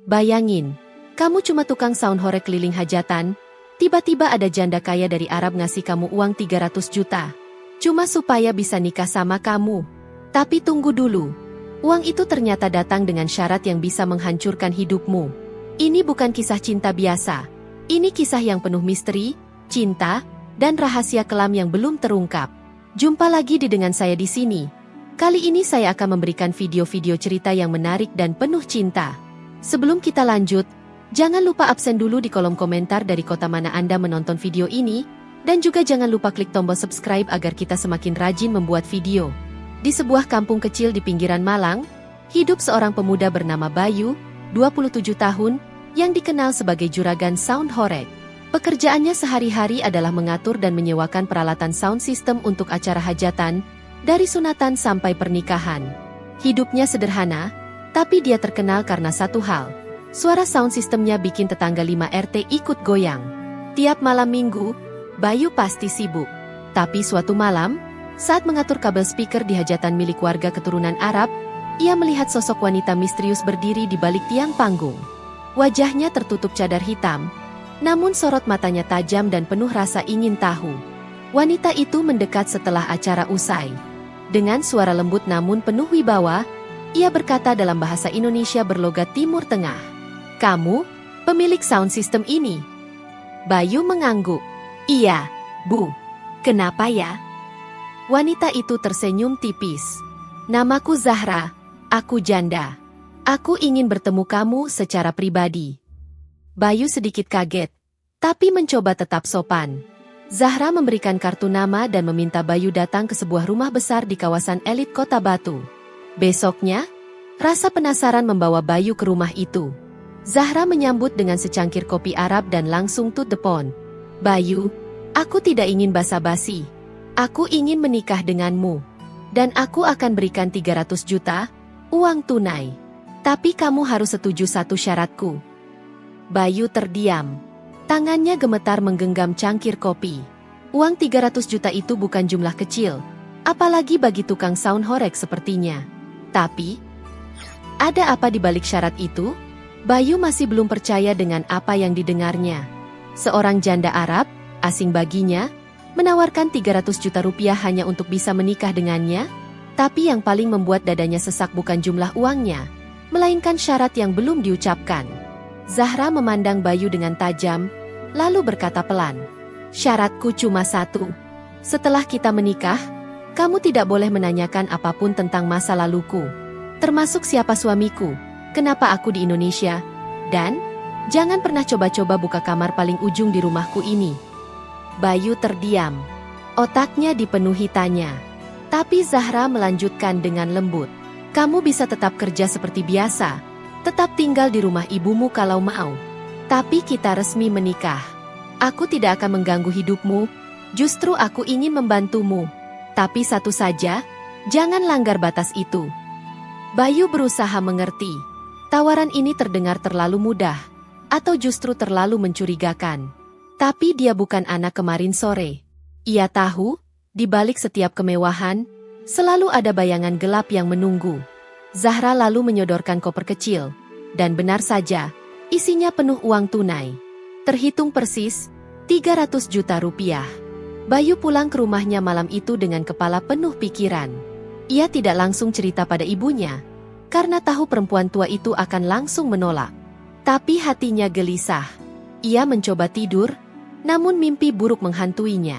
Bayangin, kamu cuma tukang sound horeg keliling hajatan, tiba-tiba ada janda kaya dari Arab ngasih kamu uang 300 juta. Cuma supaya bisa nikah sama kamu. Tapi tunggu dulu. Uang itu ternyata datang dengan syarat yang bisa menghancurkan hidupmu. Ini bukan kisah cinta biasa. Ini kisah yang penuh misteri, cinta, dan rahasia kelam yang belum terungkap. Jumpa lagi dengan saya di sini. Kali ini saya akan memberikan video-video cerita yang menarik dan penuh cinta. Sebelum kita lanjut, jangan lupa absen dulu di kolom komentar dari kota mana Anda menonton video ini, dan juga jangan lupa klik tombol subscribe agar kita semakin rajin membuat video. Di sebuah kampung kecil di pinggiran Malang, hidup seorang pemuda bernama Bayu, 27 tahun, yang dikenal sebagai juragan sound horeg. Pekerjaannya sehari-hari adalah mengatur dan menyewakan peralatan sound system untuk acara hajatan, dari sunatan sampai pernikahan. Hidupnya sederhana, tapi dia terkenal karena satu hal. Suara sound systemnya bikin tetangga 5 RT ikut goyang. Tiap malam minggu, Bayu pasti sibuk. Tapi suatu malam, saat mengatur kabel speaker di hajatan milik warga keturunan Arab, ia melihat sosok wanita misterius berdiri di balik tiang panggung. Wajahnya tertutup cadar hitam, namun sorot matanya tajam dan penuh rasa ingin tahu. Wanita itu mendekat setelah acara usai. Dengan suara lembut namun penuh wibawa, ia berkata dalam bahasa Indonesia berlogat Timur Tengah, "Kamu, pemilik sound system ini?" Bayu mengangguk. "Iya, Bu. Kenapa ya?" Wanita itu tersenyum tipis. "Namaku Zahra, aku janda. Aku ingin bertemu kamu secara pribadi." Bayu sedikit kaget, tapi mencoba tetap sopan. Zahra memberikan kartu nama dan meminta Bayu datang ke sebuah rumah besar di kawasan elit Kota Batu. Besoknya, rasa penasaran membawa Bayu ke rumah itu. Zahra menyambut dengan secangkir kopi Arab dan langsung to the point. "Bayu, aku tidak ingin basa-basi. Aku ingin menikah denganmu. Dan aku akan berikan 300 juta, uang tunai. Tapi kamu harus setuju satu syaratku." Bayu terdiam. Tangannya gemetar menggenggam cangkir kopi. Uang 300 juta itu bukan jumlah kecil, apalagi bagi tukang sound horeg sepertinya. Tapi, ada apa di balik syarat itu? Bayu masih belum percaya dengan apa yang didengarnya. Seorang janda Arab, asing baginya, menawarkan 300 juta rupiah hanya untuk bisa menikah dengannya. Tapi yang paling membuat dadanya sesak bukan jumlah uangnya, melainkan syarat yang belum diucapkan. Zahra memandang Bayu dengan tajam, lalu berkata pelan, "Syaratku cuma satu. Setelah kita menikah, kamu tidak boleh menanyakan apapun tentang masa laluku, termasuk siapa suamiku, kenapa aku di Indonesia, dan jangan pernah coba-coba buka kamar paling ujung di rumahku ini." Bayu terdiam. Otaknya dipenuhi tanya. Tapi Zahra melanjutkan dengan lembut, "Kamu bisa tetap kerja seperti biasa, tetap tinggal di rumah ibumu kalau mau. Tapi kita resmi menikah. Aku tidak akan mengganggu hidupmu, justru aku ingin membantumu. Tapi satu saja, jangan langgar batas itu." Bayu berusaha mengerti. Tawaran ini terdengar terlalu mudah, atau justru terlalu mencurigakan. Tapi dia bukan anak kemarin sore. Ia tahu, di balik setiap kemewahan, selalu ada bayangan gelap yang menunggu. Zahra lalu menyodorkan koper kecil, dan benar saja, isinya penuh uang tunai. Terhitung persis, 300 juta rupiah. Bayu pulang ke rumahnya malam itu dengan kepala penuh pikiran. Ia tidak langsung cerita pada ibunya, karena tahu perempuan tua itu akan langsung menolak. Tapi hatinya gelisah. Ia mencoba tidur, namun mimpi buruk menghantuinya.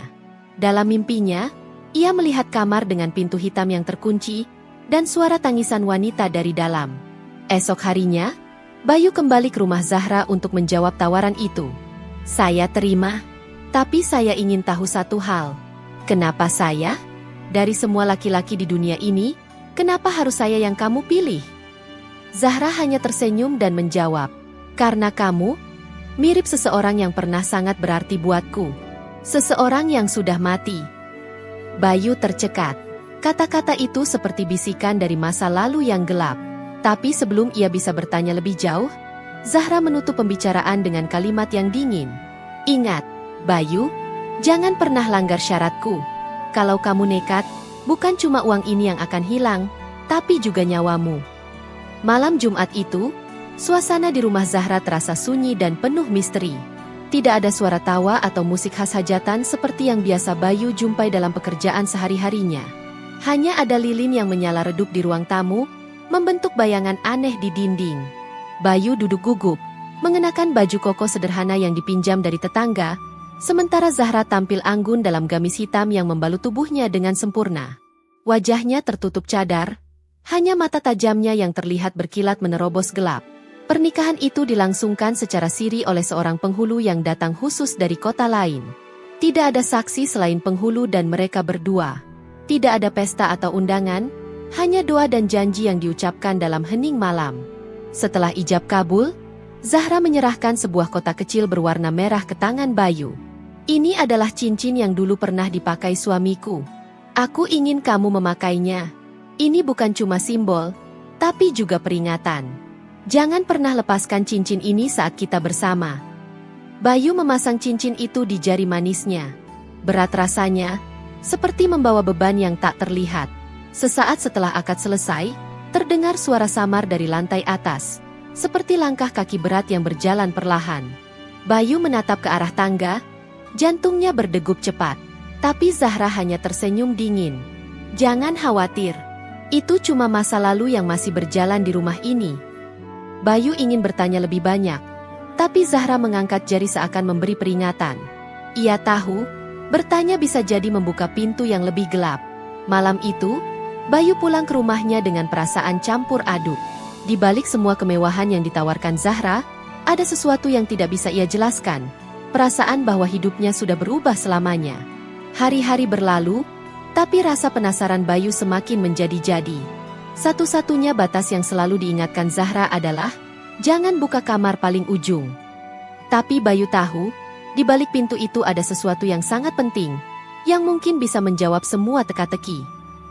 Dalam mimpinya, ia melihat kamar dengan pintu hitam yang terkunci, dan suara tangisan wanita dari dalam. Esok harinya, Bayu kembali ke rumah Zahra untuk menjawab tawaran itu. "Saya terima, tapi saya ingin tahu satu hal. Kenapa saya? Dari semua laki-laki di dunia ini, kenapa harus saya yang kamu pilih?" Zahra hanya tersenyum dan menjawab, "Karena kamu mirip seseorang yang pernah sangat berarti buatku. Seseorang yang sudah mati." Bayu tercekat. Kata-kata itu seperti bisikan dari masa lalu yang gelap. Tapi sebelum ia bisa bertanya lebih jauh, Zahra menutup pembicaraan dengan kalimat yang dingin. "Ingat, Bayu, jangan pernah langgar syaratku. Kalau kamu nekat, bukan cuma uang ini yang akan hilang, tapi juga nyawamu." Malam Jumat itu, Suasana di rumah Zahra terasa sunyi dan penuh misteri. Tidak ada suara tawa atau musik khas hajatan seperti yang biasa Bayu jumpai dalam pekerjaan sehari-harinya. Hanya ada lilin yang menyala redup di ruang tamu, membentuk bayangan aneh di dinding. Bayu duduk gugup, mengenakan baju koko sederhana yang dipinjam dari tetangga, sementara Zahra tampil anggun dalam gamis hitam yang membalut tubuhnya dengan sempurna. Wajahnya tertutup cadar, hanya mata tajamnya yang terlihat berkilat menerobos gelap. Pernikahan itu dilangsungkan secara siri oleh seorang penghulu yang datang khusus dari kota lain. Tidak ada saksi selain penghulu dan mereka berdua. Tidak ada pesta atau undangan, hanya doa dan janji yang diucapkan dalam hening malam. Setelah ijab kabul, Zahra menyerahkan sebuah kotak kecil berwarna merah ke tangan Bayu. Ini adalah cincin yang dulu pernah dipakai suamiku. Aku ingin kamu memakainya. Ini bukan cuma simbol, tapi juga peringatan. Jangan pernah lepaskan cincin ini saat kita bersama. Bayu memasang cincin itu di jari manisnya. Berat rasanya, seperti membawa beban yang tak terlihat. Sesaat setelah akad selesai, terdengar suara samar dari lantai atas, seperti langkah kaki berat yang berjalan perlahan. Bayu menatap ke arah tangga, jantungnya berdegup cepat. Tapi Zahra hanya tersenyum dingin. Jangan khawatir, itu cuma masa lalu yang masih berjalan di rumah ini. Bayu ingin bertanya lebih banyak, tapi Zahra mengangkat jari seakan memberi peringatan. Ia tahu, bertanya bisa jadi membuka pintu yang lebih gelap. Malam itu, Bayu pulang ke rumahnya dengan perasaan campur aduk. Di balik semua kemewahan yang ditawarkan Zahra, ada sesuatu yang tidak bisa ia jelaskan. Perasaan bahwa hidupnya sudah berubah selamanya. Hari-hari berlalu, tapi rasa penasaran Bayu semakin menjadi-jadi. Satu-satunya batas yang selalu diingatkan Zahra adalah, jangan buka kamar paling ujung. Tapi Bayu tahu, di balik pintu itu ada sesuatu yang sangat penting, yang mungkin bisa menjawab semua teka-teki.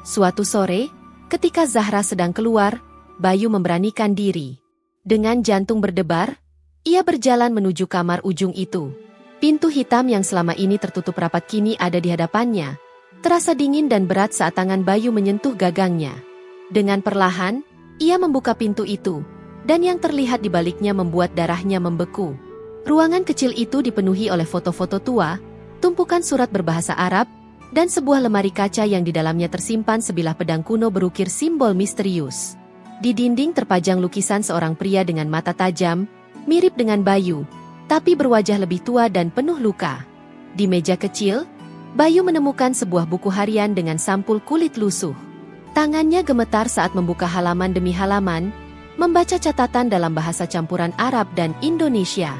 Suatu sore, ketika Zahra sedang keluar, Bayu memberanikan diri. Dengan jantung berdebar, ia berjalan menuju kamar ujung itu. Pintu hitam yang selama ini tertutup rapat kini ada di hadapannya. Terasa dingin dan berat saat tangan Bayu menyentuh gagangnya. Dengan perlahan, ia membuka pintu itu, dan yang terlihat di baliknya membuat darahnya membeku. Ruangan kecil itu dipenuhi oleh foto-foto tua, tumpukan surat berbahasa Arab, dan sebuah lemari kaca yang di dalamnya tersimpan sebilah pedang kuno berukir simbol misterius. Di dinding terpajang lukisan seorang pria dengan mata tajam, mirip dengan Bayu, tapi berwajah lebih tua dan penuh luka. Di meja kecil, Bayu menemukan sebuah buku harian dengan sampul kulit lusuh. Tangannya gemetar saat membuka halaman demi halaman, membaca catatan dalam bahasa campuran Arab dan Indonesia.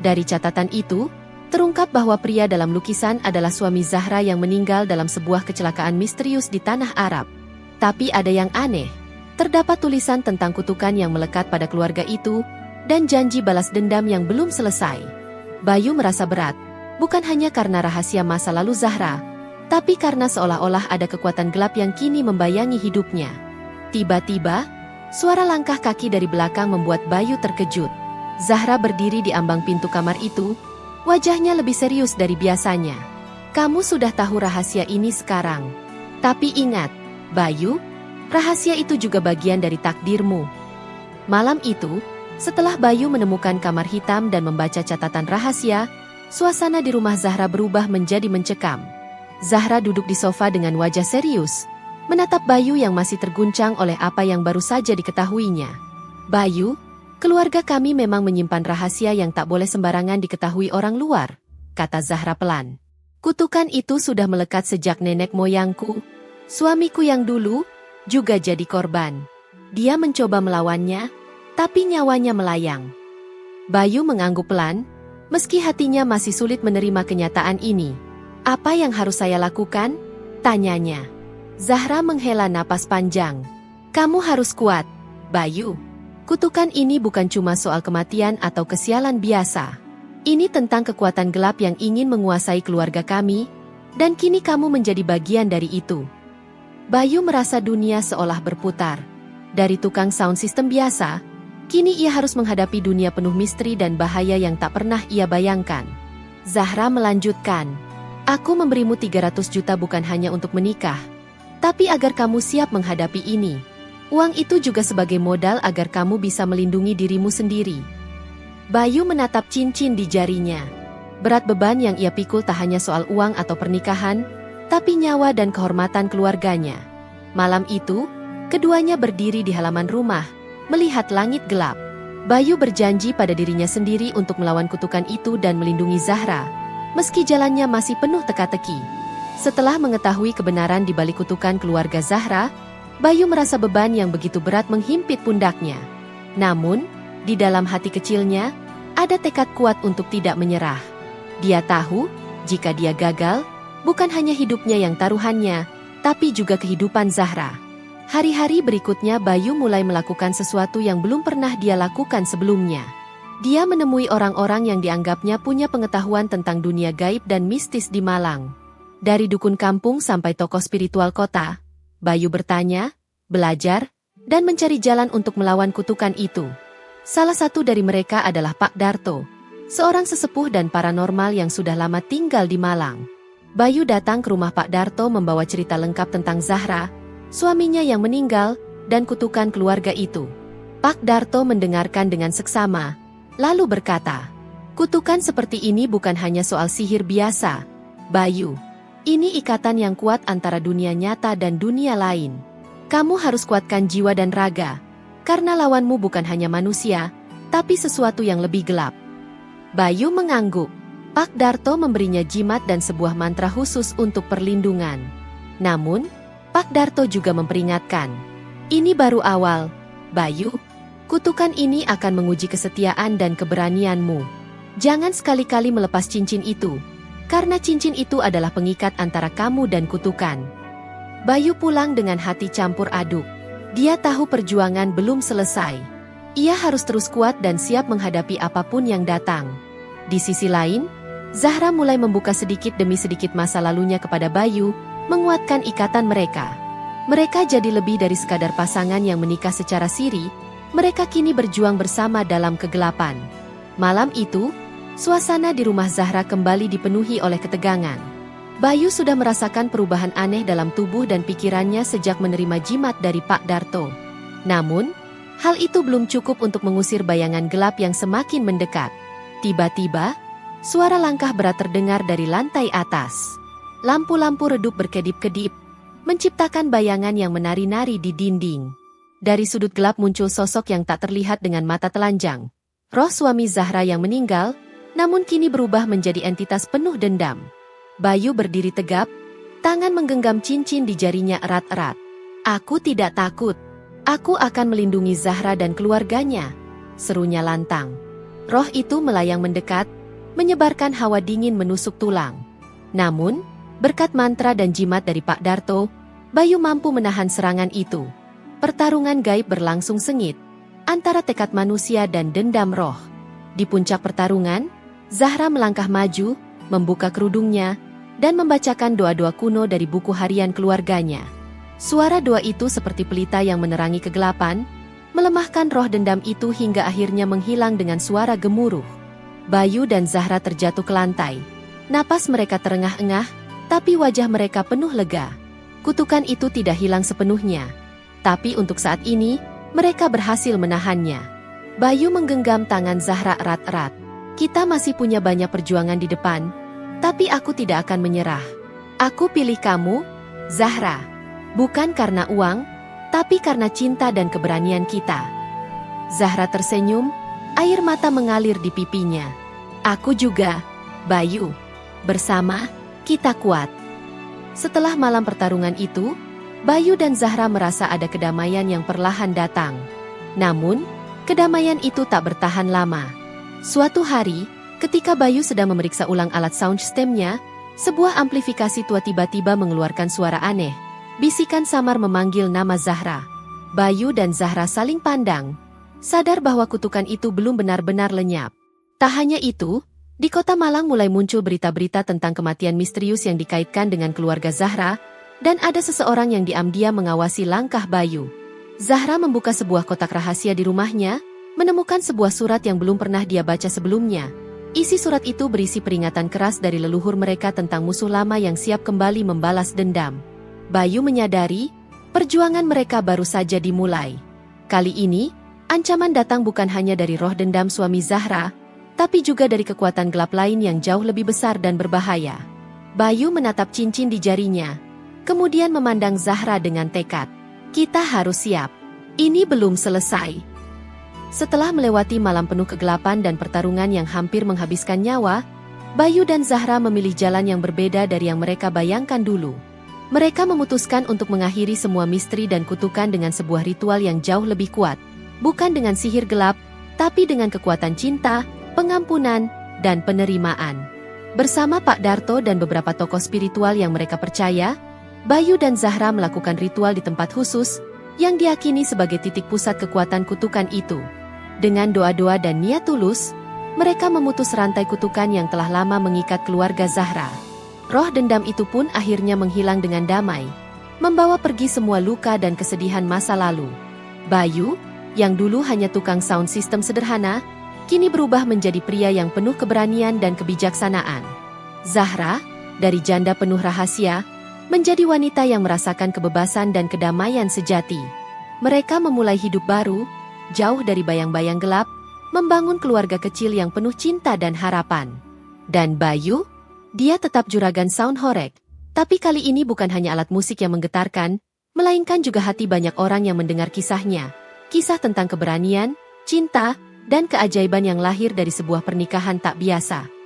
Dari catatan itu, terungkap bahwa pria dalam lukisan adalah suami Zahra yang meninggal dalam sebuah kecelakaan misterius di tanah Arab. Tapi ada yang aneh, terdapat tulisan tentang kutukan yang melekat pada keluarga itu, dan janji balas dendam yang belum selesai. Bayu merasa berat, bukan hanya karena rahasia masa lalu Zahra, tapi karena seolah-olah ada kekuatan gelap yang kini membayangi hidupnya. Tiba-tiba, suara langkah kaki dari belakang membuat Bayu terkejut. Zahra berdiri di ambang pintu kamar itu, wajahnya lebih serius dari biasanya. Kamu sudah tahu rahasia ini sekarang. Tapi ingat, Bayu, rahasia itu juga bagian dari takdirmu. Malam itu, setelah Bayu menemukan kamar hitam dan membaca catatan rahasia, suasana di rumah Zahra berubah menjadi mencekam. Zahra duduk di sofa dengan wajah serius, menatap Bayu yang masih terguncang oleh apa yang baru saja diketahuinya. Bayu, keluarga kami memang menyimpan rahasia yang tak boleh sembarangan diketahui orang luar, kata Zahra pelan. Kutukan itu sudah melekat sejak nenek moyangku. Suamiku yang dulu juga jadi korban. Dia mencoba melawannya, tapi nyawanya melayang. Bayu mengangguk pelan, meski hatinya masih sulit menerima kenyataan ini. Apa yang harus saya lakukan? Tanyanya. Zahra menghela napas panjang. Kamu harus kuat, Bayu. Kutukan ini bukan cuma soal kematian atau kesialan biasa. Ini tentang kekuatan gelap yang ingin menguasai keluarga kami, dan kini kamu menjadi bagian dari itu. Bayu merasa dunia seolah berputar. Dari tukang sound system biasa, kini ia harus menghadapi dunia penuh misteri dan bahaya yang tak pernah ia bayangkan. Zahra melanjutkan. Aku memberimu 300 juta bukan hanya untuk menikah, tapi agar kamu siap menghadapi ini. Uang itu juga sebagai modal agar kamu bisa melindungi dirimu sendiri. Bayu menatap cincin di jarinya. Berat beban yang ia pikul tak hanya soal uang atau pernikahan, tapi nyawa dan kehormatan keluarganya. Malam itu, keduanya berdiri di halaman rumah, melihat langit gelap. Bayu berjanji pada dirinya sendiri untuk melawan kutukan itu dan melindungi Zahra, meski jalannya masih penuh teka-teki. Setelah mengetahui kebenaran di balik kutukan keluarga Zahra, Bayu merasa beban yang begitu berat menghimpit pundaknya. Namun, di dalam hati kecilnya, ada tekad kuat untuk tidak menyerah. Dia tahu, jika dia gagal, bukan hanya hidupnya yang taruhannya, tapi juga kehidupan Zahra. Hari-hari berikutnya Bayu mulai melakukan sesuatu yang belum pernah dia lakukan sebelumnya. Dia menemui orang-orang yang dianggapnya punya pengetahuan tentang dunia gaib dan mistis di Malang. Dari dukun kampung sampai tokoh spiritual kota, Bayu bertanya, belajar, dan mencari jalan untuk melawan kutukan itu. Salah satu dari mereka adalah Pak Darto, seorang sesepuh dan paranormal yang sudah lama tinggal di Malang. Bayu datang ke rumah Pak Darto membawa cerita lengkap tentang Zahra, suaminya yang meninggal, dan kutukan keluarga itu. Pak Darto mendengarkan dengan seksama, lalu berkata, "Kutukan seperti ini bukan hanya soal sihir biasa, Bayu. Ini ikatan yang kuat antara dunia nyata dan dunia lain. Kamu harus kuatkan jiwa dan raga, karena lawanmu bukan hanya manusia, tapi sesuatu yang lebih gelap." Bayu mengangguk. Pak Darto memberinya jimat dan sebuah mantra khusus untuk perlindungan. Namun, Pak Darto juga memperingatkan, "Ini baru awal, Bayu. Kutukan ini akan menguji kesetiaan dan keberanianmu. Jangan sekali-kali melepas cincin itu, karena cincin itu adalah pengikat antara kamu dan kutukan." Bayu pulang dengan hati campur aduk. Dia tahu perjuangan belum selesai. Ia harus terus kuat dan siap menghadapi apapun yang datang. Di sisi lain, Zahra mulai membuka sedikit demi sedikit masa lalunya kepada Bayu, menguatkan ikatan mereka. Mereka jadi lebih dari sekadar pasangan yang menikah secara siri, mereka kini berjuang bersama dalam kegelapan. Malam itu, suasana di rumah Zahra kembali dipenuhi oleh ketegangan. Bayu sudah merasakan perubahan aneh dalam tubuh dan pikirannya sejak menerima jimat dari Pak Darto. Namun, hal itu belum cukup untuk mengusir bayangan gelap yang semakin mendekat. Tiba-tiba, suara langkah berat terdengar dari lantai atas. Lampu-lampu redup berkedip-kedip, menciptakan bayangan yang menari-nari di dinding. Dari sudut gelap muncul sosok yang tak terlihat dengan mata telanjang. Roh suami Zahra yang meninggal, namun kini berubah menjadi entitas penuh dendam. Bayu berdiri tegap, tangan menggenggam cincin di jarinya erat-erat. "Aku tidak takut. Aku akan melindungi Zahra dan keluarganya," serunya lantang. Roh itu melayang mendekat, menyebarkan hawa dingin menusuk tulang. Namun, berkat mantra dan jimat dari Pak Darto, Bayu mampu menahan serangan itu. Pertarungan gaib berlangsung sengit, antara tekad manusia dan dendam roh. Di puncak pertarungan, Zahra melangkah maju, membuka kerudungnya, dan membacakan doa-doa kuno dari buku harian keluarganya. Suara doa itu seperti pelita yang menerangi kegelapan, melemahkan roh dendam itu hingga akhirnya menghilang dengan suara gemuruh. Bayu dan Zahra terjatuh ke lantai. Napas mereka terengah-engah, tapi wajah mereka penuh lega. Kutukan itu tidak hilang sepenuhnya. Tapi untuk saat ini, mereka berhasil menahannya. Bayu menggenggam tangan Zahra erat-erat. "Kita masih punya banyak perjuangan di depan, tapi aku tidak akan menyerah. Aku pilih kamu, Zahra. Bukan karena uang, tapi karena cinta dan keberanian kita." Zahra tersenyum, air mata mengalir di pipinya. "Aku juga, Bayu. Bersama, kita kuat." Setelah malam pertarungan itu, Bayu dan Zahra merasa ada kedamaian yang perlahan datang. Namun, kedamaian itu tak bertahan lama. Suatu hari, ketika Bayu sedang memeriksa ulang alat sound systemnya, sebuah amplifikasi tua tiba-tiba mengeluarkan suara aneh. Bisikan samar memanggil nama Zahra. Bayu dan Zahra saling pandang, sadar bahwa kutukan itu belum benar-benar lenyap. Tak hanya itu, di kota Malang mulai muncul berita-berita tentang kematian misterius yang dikaitkan dengan keluarga Zahra, dan ada seseorang yang diam-diam mengawasi langkah Bayu. Zahra membuka sebuah kotak rahasia di rumahnya, menemukan sebuah surat yang belum pernah dia baca sebelumnya. Isi surat itu berisi peringatan keras dari leluhur mereka tentang musuh lama yang siap kembali membalas dendam. Bayu menyadari Perjuangan mereka baru saja dimulai. Kali ini, ancaman datang bukan hanya dari roh dendam suami Zahra, tapi juga dari kekuatan gelap lain yang jauh lebih besar dan berbahaya. Bayu menatap cincin di jarinya, kemudian memandang Zahra dengan tekad. Kita harus siap. Ini belum selesai. Setelah melewati malam penuh kegelapan dan pertarungan yang hampir menghabiskan nyawa, Bayu dan Zahra memilih jalan yang berbeda dari yang mereka bayangkan dulu. Mereka memutuskan untuk mengakhiri semua misteri dan kutukan dengan sebuah ritual yang jauh lebih kuat. Bukan dengan sihir gelap, tapi dengan kekuatan cinta, pengampunan, dan penerimaan. Bersama Pak Darto dan beberapa tokoh spiritual yang mereka percaya, Bayu dan Zahra melakukan ritual di tempat khusus, yang diyakini sebagai titik pusat kekuatan kutukan itu. Dengan doa-doa dan niat tulus, mereka memutus rantai kutukan yang telah lama mengikat keluarga Zahra. Roh dendam itu pun akhirnya menghilang dengan damai, membawa pergi semua luka dan kesedihan masa lalu. Bayu, yang dulu hanya tukang sound system sederhana, kini berubah menjadi pria yang penuh keberanian dan kebijaksanaan. Zahra, dari janda penuh rahasia, menjadi wanita yang merasakan kebebasan dan kedamaian sejati. Mereka memulai hidup baru, jauh dari bayang-bayang gelap, membangun keluarga kecil yang penuh cinta dan harapan. Dan Bayu, dia tetap juragan sound horeg, tapi kali ini bukan hanya alat musik yang menggetarkan, melainkan juga hati banyak orang yang mendengar kisahnya. Kisah tentang keberanian, cinta, dan keajaiban yang lahir dari sebuah pernikahan tak biasa.